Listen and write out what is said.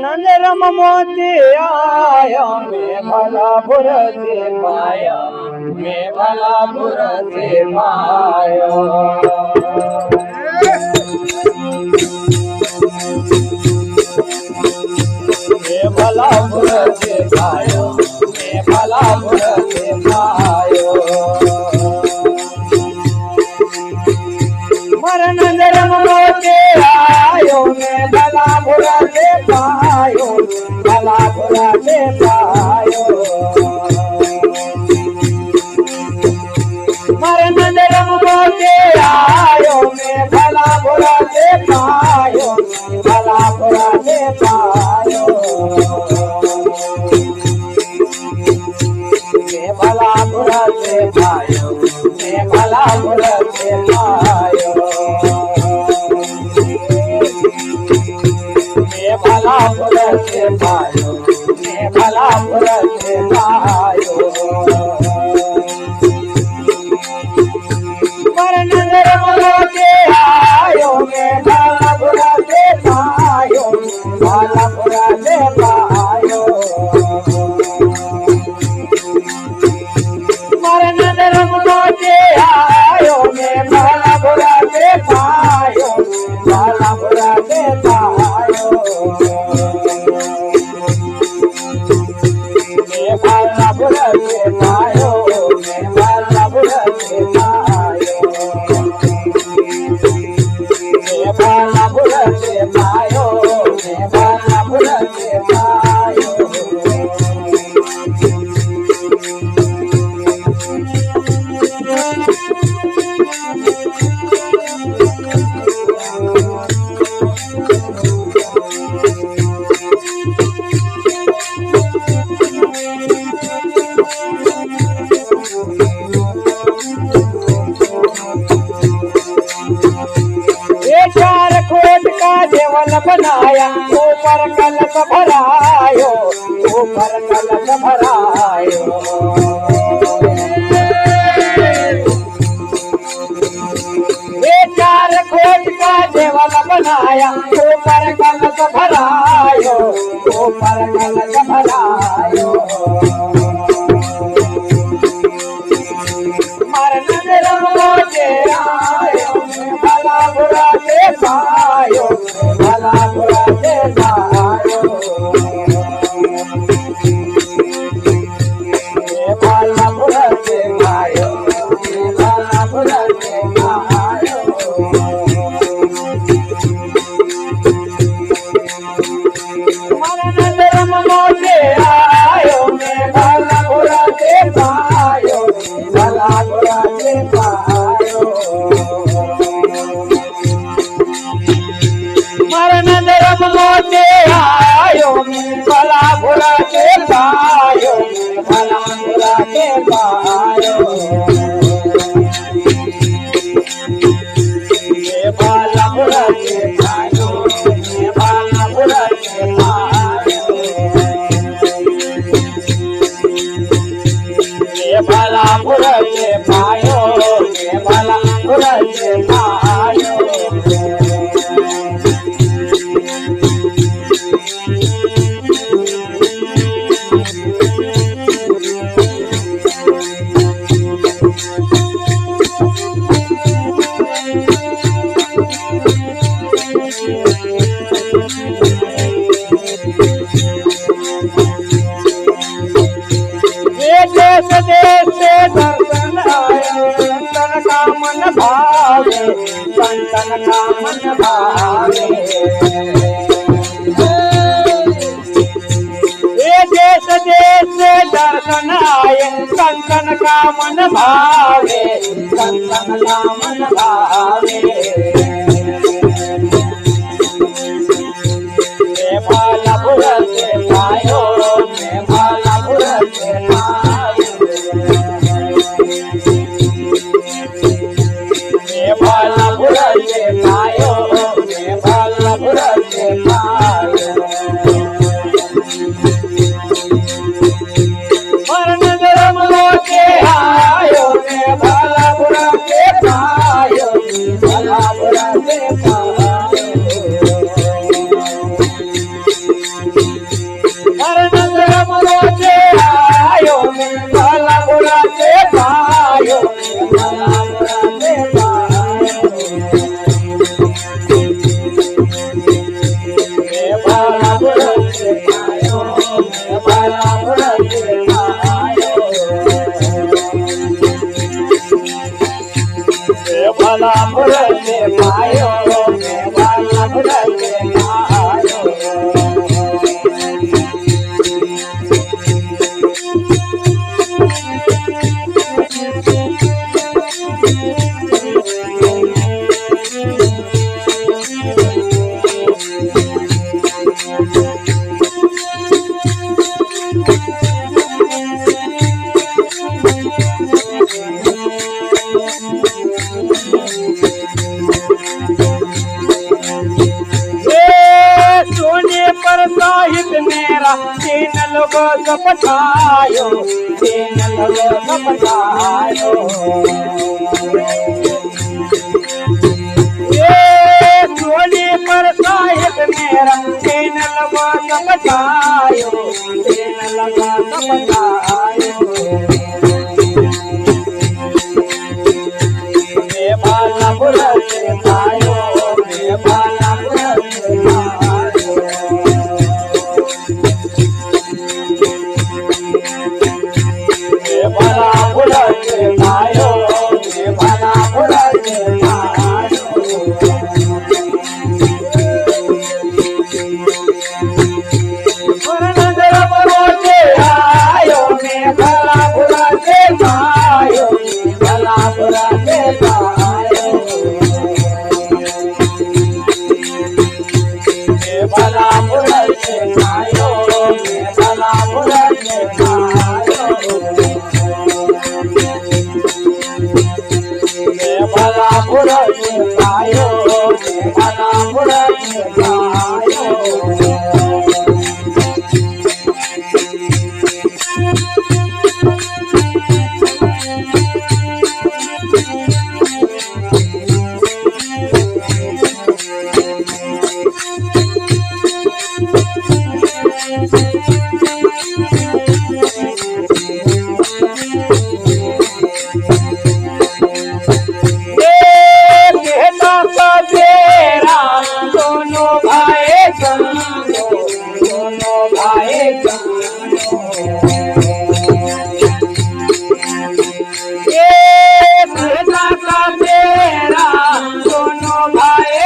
नंदरम मोती आया मैं भला बुरा से पाया मैं भला बुरा से पाया मैं भला बुरा से पाया मैं भला बुरा से पाया मर नंदरम मोती आयो मैं भला बुरा से पायो भला बुरा से पायो मर नंदरम मोती आयो मैं भला बुरा से पायो भला बुरा से पायो मैं भला बुरा से पायो मैं भला बुरा से पायो भला बुरा से पायो मैं भला बुरा से पायो मर नंदरम मोती आयो मैं भला बुरा से पायो भला बुरा से पायो मर नंदरम मोती आयो मैं भला बुरा से पायो भला बुरा से पायो मैं भला बुरा से पायो मैं भला बुरा से पायो मैं भला बुरा से पायो मैं भला बुरा से पायो चार खोट का देवल बनाया ऊपर कलश भरायो ऊपर कलश भरायो ये चार खोट का देवल बनाया ऊपर कलश भरायो ऊपर कलश भरायो मर नंदरम मोती आयो भला बुरा से पायो भला बुरा से पायो भला बुरा से पायो भला बुरा से पायो मर नंदरम मोती आयो मैं भला बुरा से पायो भला बुरा से पायो मर नंदरम मोती आयो मैं भला बुरा से पायो भला बुरा से पायो मैं भला बुरा से पायो मैं भला बुरा से पायो मैं भला बुरा से पायो मैं भला बुरा से पायो संतन का मन भावे देश देश दर्शन आए संतन का मन भावे संतन का मन भावे भालापुर से पायो मैं भालापुर से पायो मैं भालापुर से पायो मैं भालापुर से पायो आयो मैं भालापुर के पायो भालापुर के पायो हरनंदर मोचे आयो मैं भालापुर के पायो भालापुर के पायो मैं भालापुर के पायो मैं भालापुर के भालापुर से पायो मैं भालापुर से पायो साहिब मेरा तीन लोगों को पठायो तीन लोगों को पठायो ये सोने पर साहिब मेरा तीन लोगों को पठायो तीन लोगों को पठायो मैं भालापुर से पायो मैं भालापुर से पायो भालापुर से पायो मैं भालापुर से पायो हरनंदर मोचे आयो मैं भालापुर से पायो भालापुर से पायो मैं भालापुर से पायो मैं भालापुर से पायो भालापुर से पायो मैं भालापुर से पायो दोनों भाई